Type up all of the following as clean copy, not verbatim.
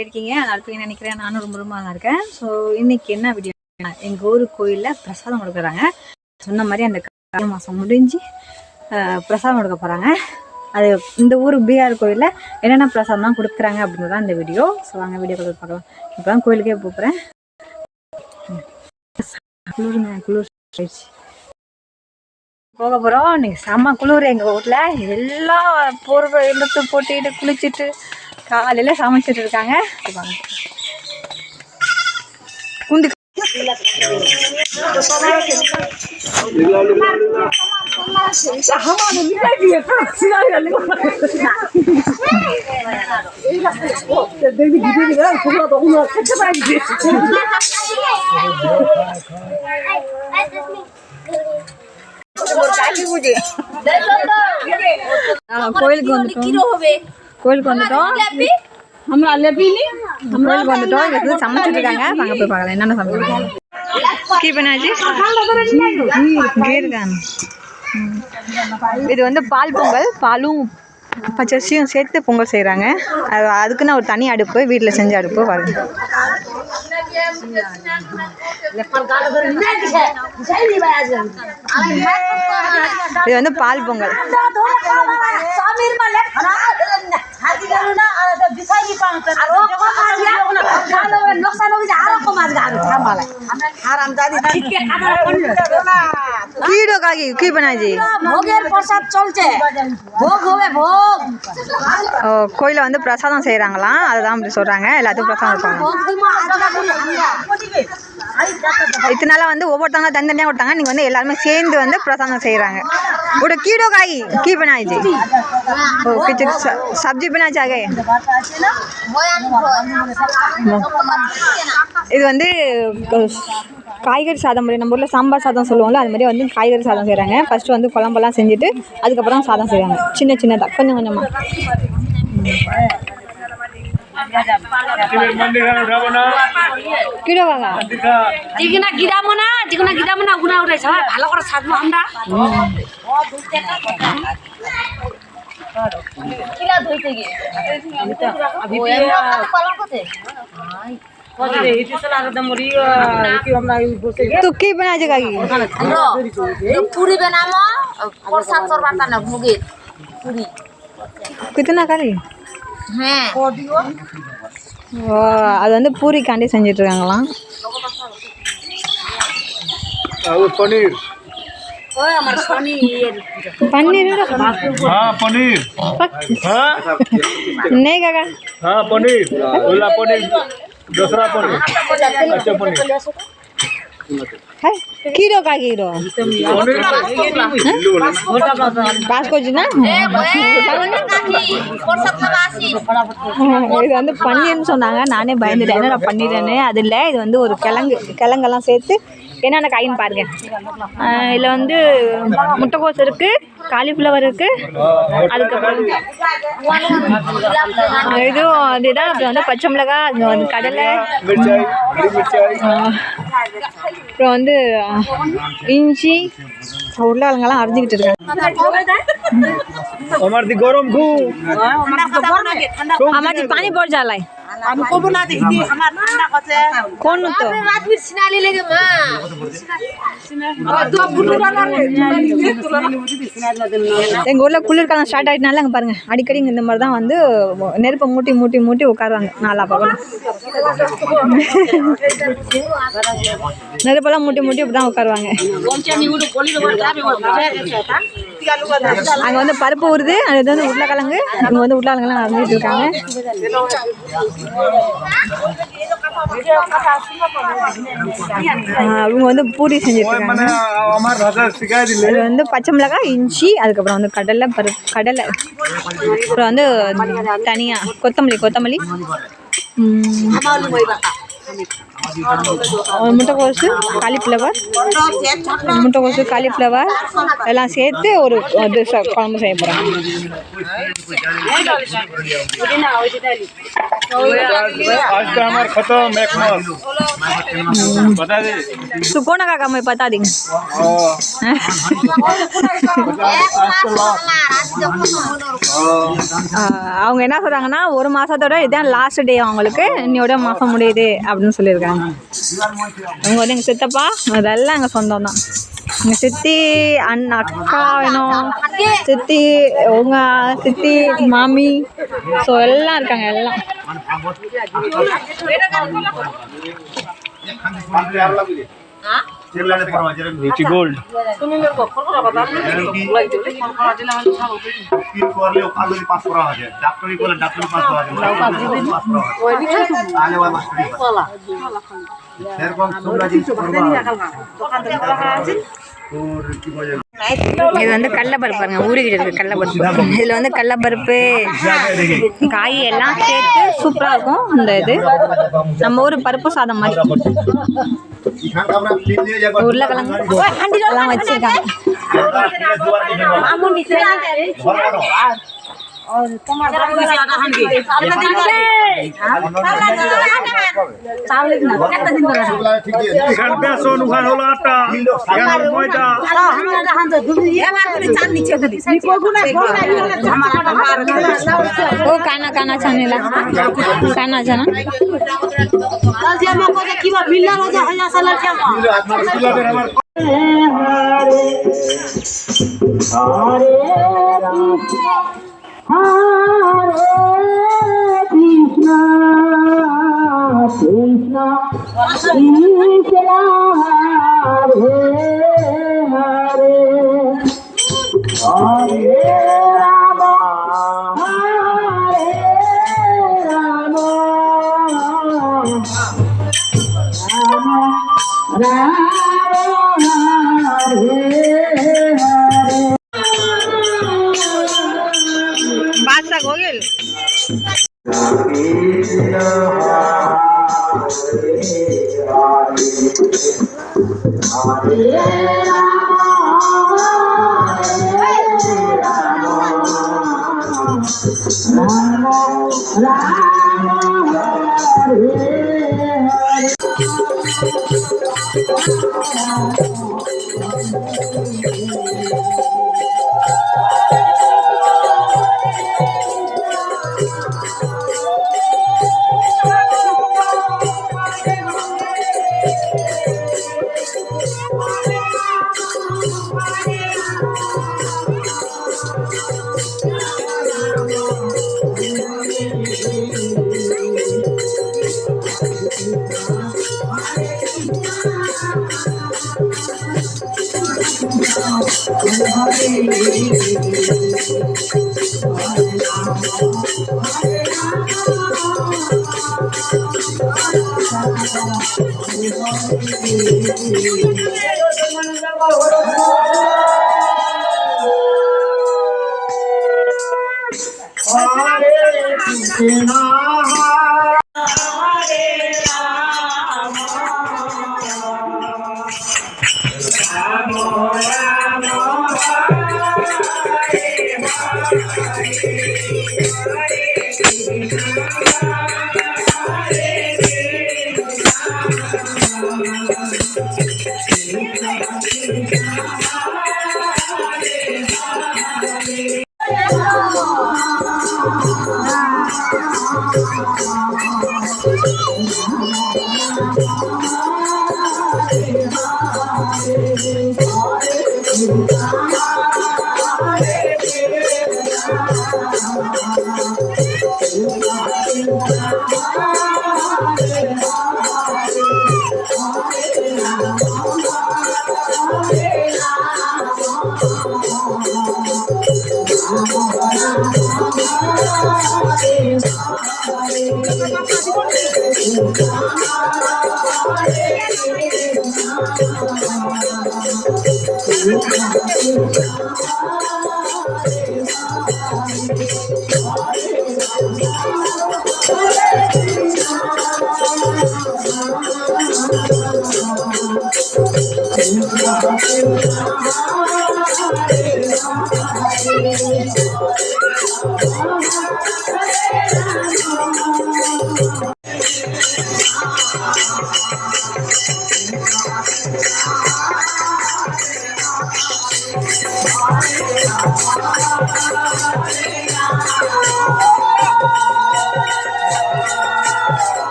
இருக்கீங்க நல்லா இருப்பீங்கன்னு நினைக்கிறேன். நானும் ரொம்ப ரொம்ப நல்லா இருக்கேன். ஸோ இன்னைக்கு என்ன வீடியோ, எங்கள் ஊர் கோயிலில் பிரசாதம் கொடுக்குறாங்க. சொன்ன மாதிரி அந்த கார்த்திகை மாதம் முடிஞ்சு பிரசாதம் கொடுக்க போகிறாங்க. அது இந்த ஊர் பிஆர் கோயிலில் என்னென்ன பிரசாதம்லாம் கொடுக்குறாங்க அப்படின்றது தான் இந்த வீடியோ. ஸோ வாங்க வீடியோ கொடுத்து பார்க்கலாம். இப்போ தான் கோயிலுக்கே போகிறேன். குளிர் போக போகிறோம். இன்னைக்கு செம்ம குளிர் எங்கள் ஊரில். எல்லாம் போர்வை இழுத்து போட்டுக்கிட்டு குளிச்சுட்டு காலையில் சமைச்சிட்டு இருக்காங்க. குண்டு கோயிலுக்கு வந்துட்டோம். சமைச்சிட்டு இருக்காங்க. வாங்க போய் பார்க்கலாம் என்னென்ன சமைச்சிருக்காங்க. இது வந்து பால் பொங்கல், பாலும் பச்சரிசியும் சேர்த்து பொங்கல் செய்கிறாங்க. அதுக்குன்னு ஒரு தனி அடுப்பு, வீட்டில் செஞ்ச அடுப்பு பாருங்க. இது வந்து பால் பொங்கல். கோயில வந்து பிரசாதம் செய்யறாங்களாம், அதுதான் அப்படி சொல்றாங்க. எல்லாத்துக்கும் பிரசாதம் வைப்பாங்க. இதனால வந்து ஒவ்வொருத்தவங்க தனித்தனியா கொடுத்தாங்க. நீங்க வந்து எல்லாருமே சேர்ந்து வந்து பிரசாதம் செய்யறாங்க. ஒரு कीड़ो काई की बनाई जी ओ किचन सब्जी बना जागे. இது வந்து காய்கறி சாதம் மாதிரி நம்ம ஊரில் சாம்பார் சாதம் சொல்லுவோம்ல, அது மாதிரி வந்து காய்கறி சாதம் செய்கிறாங்க. ஃபஸ்ட்டு வந்து குழம்பெல்லாம் செஞ்சுட்டு அதுக்கப்புறம் சாதம் செய்கிறாங்க. சின்ன சின்னதாக கொஞ்சம் கொஞ்சமாக. কিলো বাবা চিকনা গিদামনা গুনা উঠাইছ ভালো করে সাজবো আমরা কিলা ধইতে গিয়ে तो की बना जगह पूरी बनामो प्रसाद चढ़वाता ना भोगे पूरी कितना करी அது வந்து பூரிக்காண்டி செஞ்சுட்டு இருக்காங்களாம். பன்னீர் पनीर हाँ पनीर नहीं काका हाँ पनीर ओला पनीर दूसरा पनीर अच्छा पनीर है किलो का किलो पास को ना இது வந்து பன்னீர்னு சொன்னாங்க. நானே பயந்துட்டேன், என்ன பன்னீர்னு. அது இல்லை, இது வந்து ஒரு கிழங்கெல்லாம் சேர்த்து என்னென்ன காயின்னு பாருங்க. இதில் வந்து முட்டைக்கோஸ் இருக்குது, காலிஃப்ளவர் இருக்குது, அதுக்கப்புறம் இதுவும் அதுதான். அப்புறம் வந்து பச்சை மிளகாய், வந்து கடலை, அப்புறம் வந்து இஞ்சி, உருளைக்கிழங்கெல்லாம் அரைஞ்சிக்கிட்டு இருக்காங்க. पानी पड़ जाला है कौन तो எங்கள் ஊரில் குளிர்காலம் ஸ்டார்ட் ஆகிட்டனால அங்கே பாருங்கள் அடிக்கடி இங்கே இந்த மாதிரி தான் வந்து நெருப்பை மூட்டி மூட்டி மூட்டி உட்காருவாங்க. நாலா பக்கம் நெருப்பெல்லாம் மூட்டி மூட்டி இப்படி தான் உட்காருவாங்க. அங்கே வந்து பருப்பு ஊறுது, அது வந்து உருளைக்கிழங்கு. அங்கே வந்து உருளைக்கிழங்குலாம் நடந்துட்டு இருக்காங்க. அவங்க வந்து பூரி செஞ்சுட்டு இருக்காங்க. இது வந்து பச்சை மிளகாய், இஞ்சி, அதுக்கப்புறம் வந்து கடலை கடலை, அப்புறம் வந்து தனியாக கொத்தமல்லி முட்டைக்கோசு காலிஃப்ளவர் முட்டைக்கோசு காலிஃப்ளவர் எல்லாம் சேர்த்து ஒரு டிஷ் குழம்பு செய்ய போகிறேன். सुकोना का काम है बता देंगे. அவங்க என்ன சொல்றாங்கன்னா ஒரு மாசத்தோட இதான் லாஸ்ட் டே அவங்களுக்கு இன்னையோட மாசம் முடியுது அப்படின்னு சொல்லியிருக்காங்க. அவங்க வந்து எங்கள் சித்தப்பா அதெல்லாம் எங்கள் சொந்தம் தான். எங்கள் சித்தி அக்கா வேணும் சித்தி உங்க சித்தி மாமி ஸோ எல்லாம் இருக்காங்க எல்லாம். Rich gold. இது வந்து கடலைப்பருப்பு பாருங்க ஊறிக்கிட்டு இருக்கு கடலைப்பருப்பு. இதில் வந்து கடலைப்பருப்பு காய் எல்லாம் சேர்த்து சூப்பராக இருக்கும். இந்த இது நம்ம ஊர் பருப்பு சாதம் மாதிரி உருளைக்கிழங்கு எல்லாம் வச்சிருக்காங்க. ओ काना काना छानेला काना छाना Krishna Krishna Krishna Hare Hare Hare Rama Hare Rama Rama Rama Hare बादशाह हो गए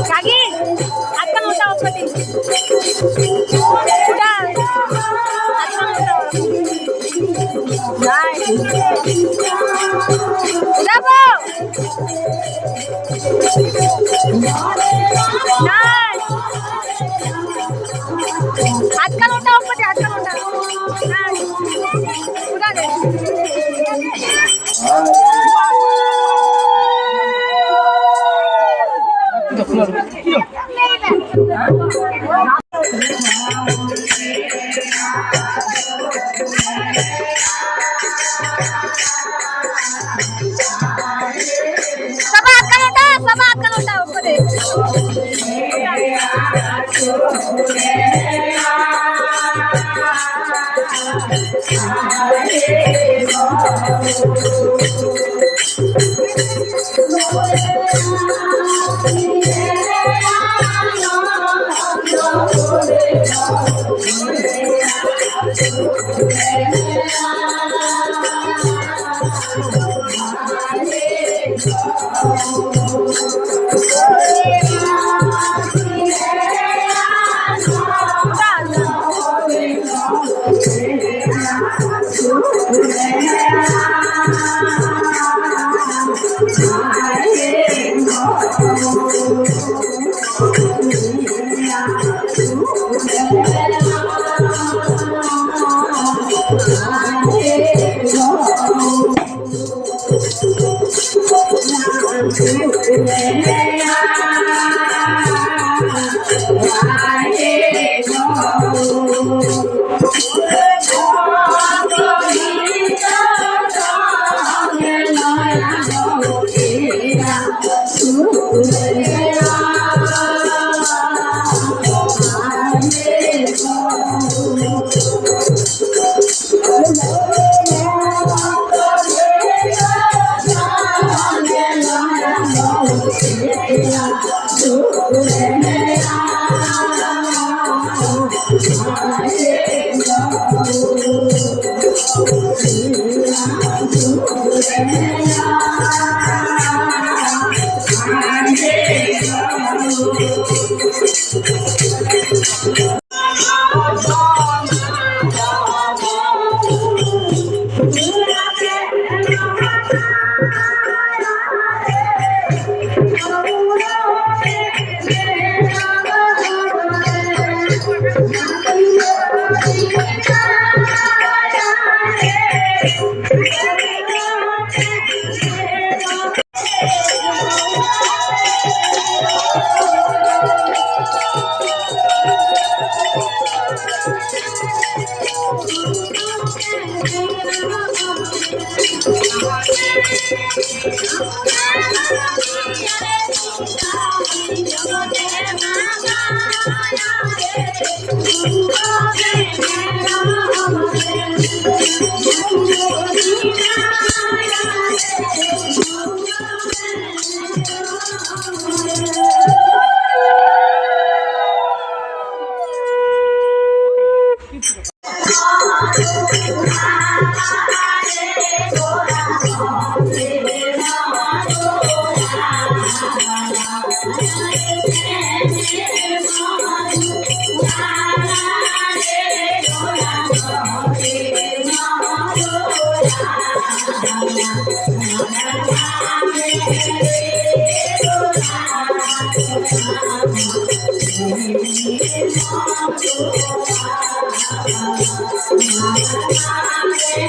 काकी आता मोठा उपती आजकाल मोठा उपती आजकाल मोठा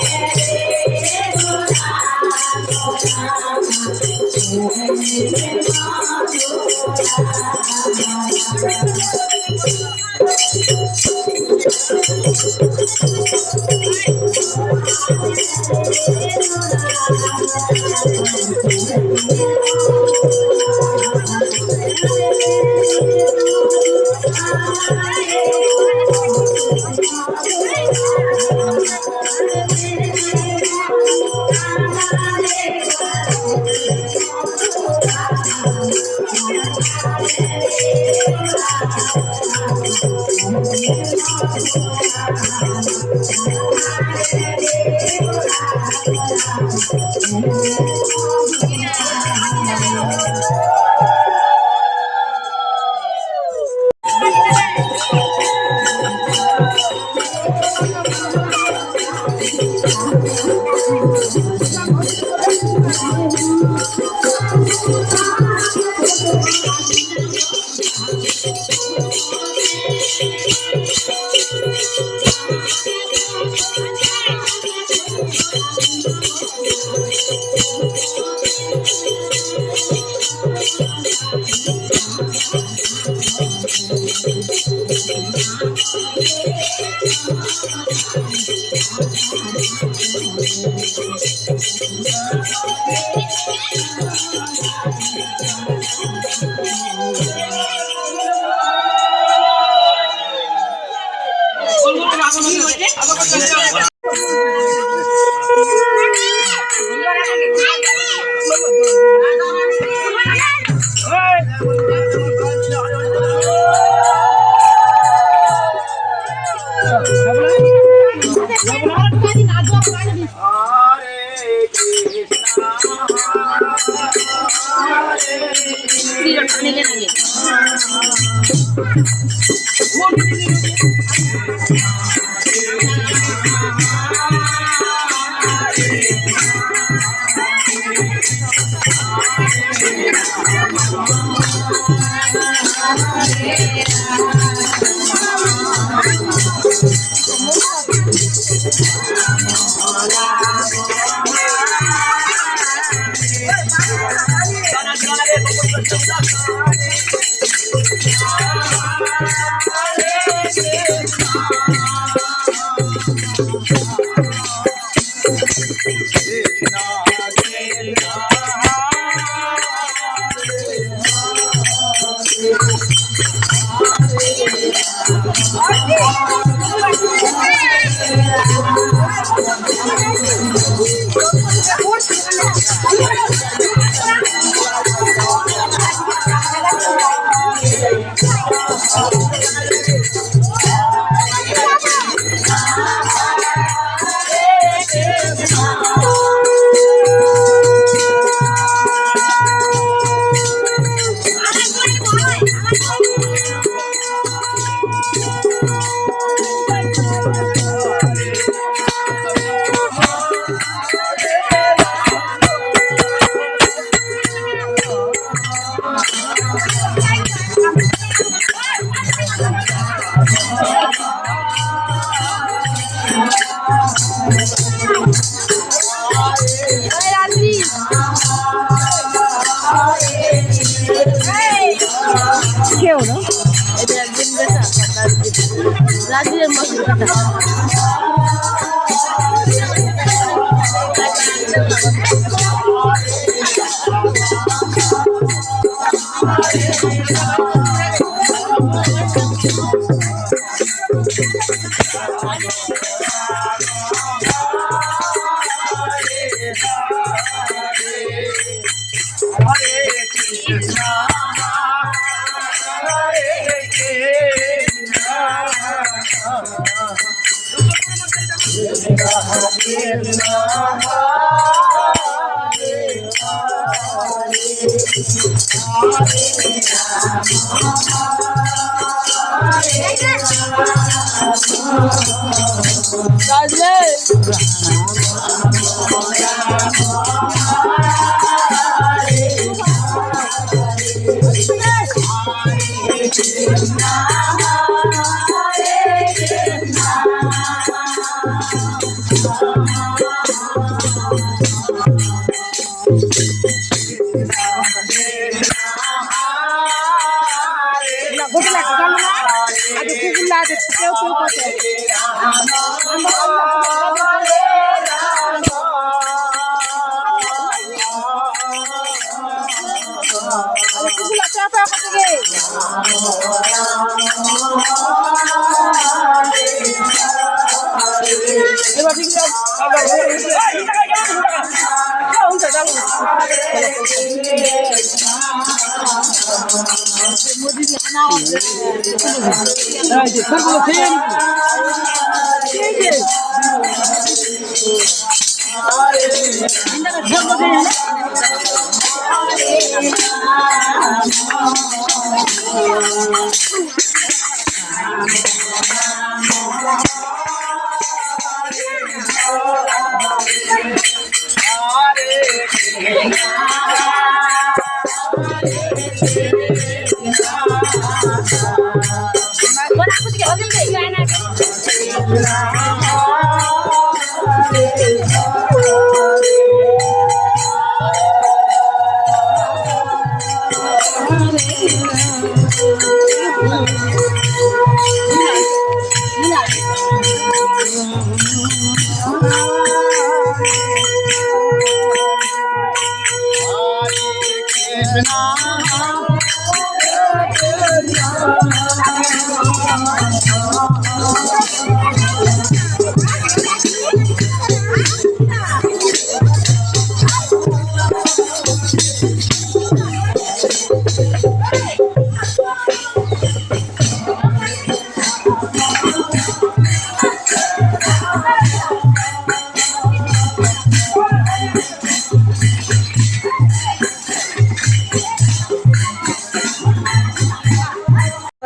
Thank you.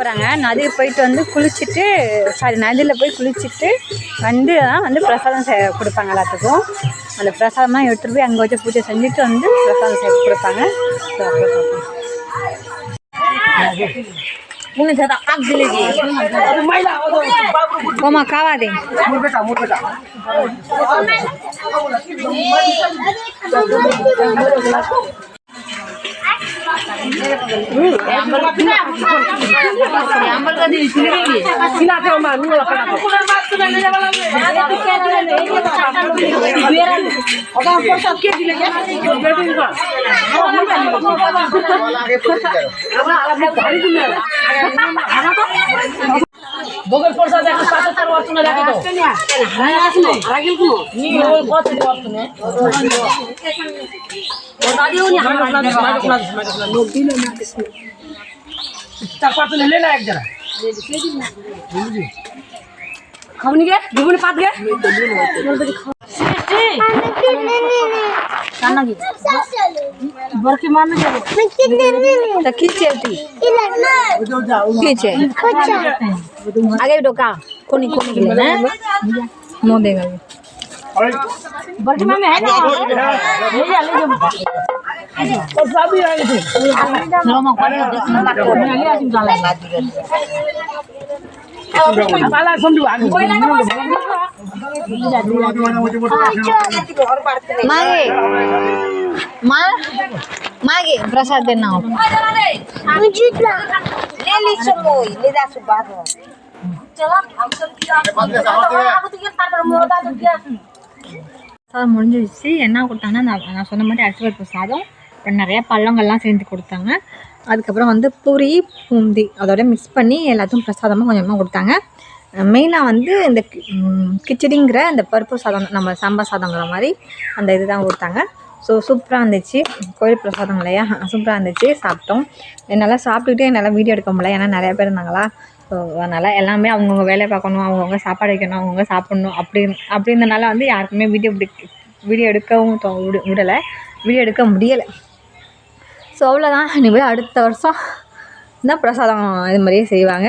போகிறாங்க. நதிக்கு போயிட்டு வந்து குளிச்சுட்டு நதியில் போய் குளிச்சுட்டு வந்து தான் வந்து பிரசாதம் கொடுப்பாங்க எல்லாத்துக்கும். அந்த பிரசாதமாக எடுத்துகிட்டு போய் அங்கே வச்சு பூஜை செஞ்சுட்டு வந்து பிரசாதம் கொடுப்பாங்க. கோமா காவாதே বগল প্রসাদ একটা 75 ওয়াট না রাখি দাও হ্যাঁ আসলে রাগিল কো নি ওই কত ওয়াট না ওটা দিও নি আমরা লোক দিল না কিছু চার পাঁচ ले ना एक जरा खावनी के दुबने पात के काना की बरकी मारने जाओ तो खींचे थी खींचे आगे डोका कोनी कोनी के लिए ना मुंह देगा बरकी मारने है ना ले जा और साबी आ गई थी लो मैं कोनी देख मैं बात कर ले आसिम जाला बाला समझो आगे कोई ना मागे मागे प्रसाद देना हो ले ली समोई ले दा सुबात चला முடிஞ்சிருச்சு. என்ன கொடுத்தாங்கன்னா நான் சொன்ன மாதிரி அரிசி பருப்பு சாதம், அப்புறம் நிறையா பழங்கள்லாம் சேர்ந்து கொடுத்தாங்க. அதுக்கப்புறம் வந்து பூரி பூந்தி அதோட மிக்ஸ் பண்ணி எல்லாத்தையும் பிரசாதமாக கொஞ்சமாக கொடுத்தாங்க. மெயினாக வந்து இந்த கிச்சடிங்கிற இந்த பருப்பு சாதம், நம்ம சாம்பார் சாதங்கிற மாதிரி அந்த இது தான் கொடுத்தாங்க. ஸோ சூப்பராக இருந்துச்சு. கோயில் பிரசாதம் இல்லையா, சூப்பராக இருந்துச்சு. சாப்பிட்டோம். என்னால் சாப்பிட்டுக்கிட்டே என்னால் வீடியோ எடுக்க முடியல, ஏன்னா நிறையா பேர் இருந்தாங்களா. ஸோ அதனால் எல்லாமே அவங்கவுங்க வேலையை பார்க்கணும், அவங்கவுங்க சாப்பாடு வைக்கணும், அவங்கவுங்க சாப்பிட்ணும் அப்படின்றனால வந்து யாருக்குமே வீடியோ எடுக்கவும் விடலை, வீடியோ எடுக்க முடியலை. ஸோ அவ்வளோதான். இனிமேல் அடுத்த வருஷம் தான் பிரசாதம் இது மாதிரியே செய்வாங்க.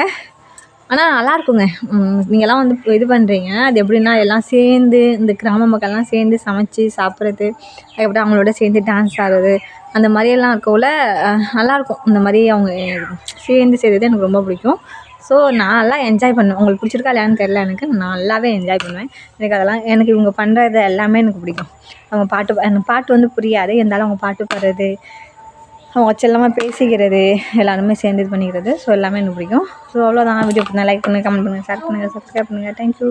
ஆனால் நல்லாயிருக்குங்க. நீங்கள்லாம் வந்து இது பண்ணுறீங்க, அது எப்படின்னா எல்லாம் சேர்ந்து இந்த கிராம மக்கள்லாம் சேர்ந்து சமைச்சி சாப்பிட்றது, அதுக்கப்புறம் அவங்களோட சேர்ந்து டான்ஸ் ஆடுறது, அந்த மாதிரியெல்லாம் இருக்கக்குள்ள நல்லாயிருக்கும். இந்த மாதிரி அவங்க சேர்ந்து செய்கிறது எனக்கு ரொம்ப பிடிக்கும். ஸோ நான் நல்லா என்ஜாய் பண்ணுவேன். உங்களுக்கு பிடிச்சிருக்கா இல்லையான்னு தெரில, எனக்கு நான் நல்லாவே என்ஜாய் பண்ணுவேன். எனக்கு இவங்க பண்ணுறது எல்லாமே எனக்கு பிடிக்கும். அவங்க எனக்கு பாட்டு வந்து புரியாது, இருந்தாலும் அவங்க பாட்டு பாடுறது, அவங்க செல்லமாக பேசிக்கிறது, எல்லாருமே சேர்ந்து இது பண்ணிக்கிறது, ஸோ எல்லாமே எனக்கு பிடிக்கும். ஸோ அவ்வளோதான். வீடியோ பிடிச்சா லைக் பண்ணுங்கள், கமெண்ட் பண்ணுங்கள், ஷேர் பண்ணுங்கள், சப்ஸ்கிரைப் பண்ணுங்கள். தேங்க்யூ.